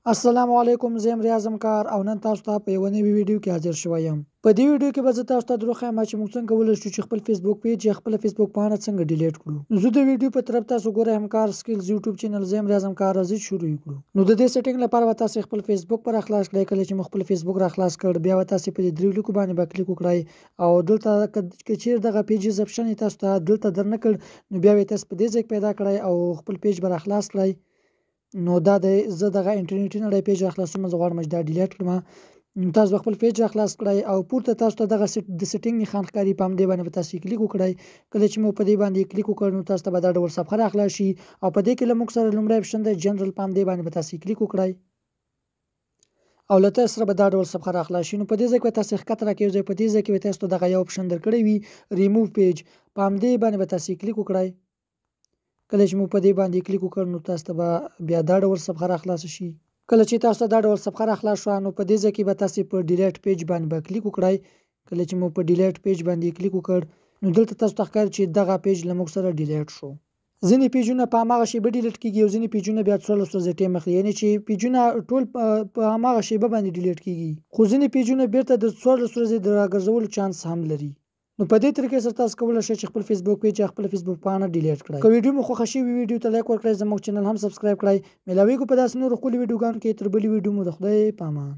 السلام علیکم، زه یم ریاض کار او نن تاسو ته په یو نوې ویډیو کې حاضر شوی یم. په دې ویډیو کې به زه تاسو ته دروخم چې موږ څنګه کولی شو چې خپل فیسبوک پیج یا خپل فیسبوک پاڼه څنګه ډیلیټ کړو. نو زه د ویډیو په طرف تاسو ګورئ همکار سکلز یوټیوب چینل زه یم ریاض کار راځي شروع کړو. نو د دې سیټینګ لپاره به تاسو خپل فیسبوک پر خلاص کړئ. کله چې مو خپل فیسبوک را خلاص کړ بیا به تاسو په دې درې لیکو باندې به کلیک وکړئ او دلته که چیرې دغه پیجز اپشن تاسو ته دلته درنه کړ نو بیا به تاسو په دې ځای پیدا کړئ او خپل پیج به را خلاص کړئ. نو دا د زه دغه انټرنیټي نړۍ پیج راخلاصوم، زه غواړم چې دا ډیلیټ کړم. تاسو خپل پیج راخلاص کړئ او پورته تاسو ته دغه د سیټینګ نښان ښکاري، په همدې باندې به تاسو کلیک وکړئ. کله چې مو په دې باندې کلیک وکړ نو تاسو ته به دا ډول صفحه راخلاص شي او په دې کې له موږ سره لومړی اپشن دی جنرال، په همدې باندې به تاسو کلیک وکړئ او له تاسو سره به دا ډول صفحه راخلاص شي. نو په دې ځای کې به تاسو ښکته راکوځئ، په دې ځای کې به تاسو ته دغه یو اپشن درکړی وي ریموو پیج، په همدې باندې به تاسو کلیک وکړئ. کله چې مو په دې باندې کلیک وکړ نو تاسو ته به بیا دا ډول صفحه راخلاص شي. کله چې تاسو ته دا ډول صفحه راخلاص شوه نو په دې ځای کې به تاسو په ډیلیټ پیج باندې به کلیک وکړئ. کله چې مو په ډیلیټ پیج باندې کلیک وکړ نو دلته تاسو ته ښکاري چې دغه پیج له موږ سره ډیلیټ شو. ځینې پیجونه په هماغه شیبه ډیلیټ کیږي او ځینې پیجونه بیا 14 ورځې ټیم اخلي، یعنی چې پیجونه ټول په هماغه شیبه باندې ډیلیټ کیږي، خو ځینې پیجونه بیرته د 14 ورځې د راګرځولو چانس هم لري. نو په دې طریقې سره تاسو کولی شئ چې خپل فیسبوک پیج یا خپل فیسبوک پاڼه ډیلیټ کړئ. که ویډیو مو خوښه شوې ویډیو ته لایک ورکړئ، زموږ چینل هم سبسکرایب کړئ. ملاویږو په داسې نورو ښکلو ویډیوګانو کې، تر بلې ویډیو مو د خدای په امان.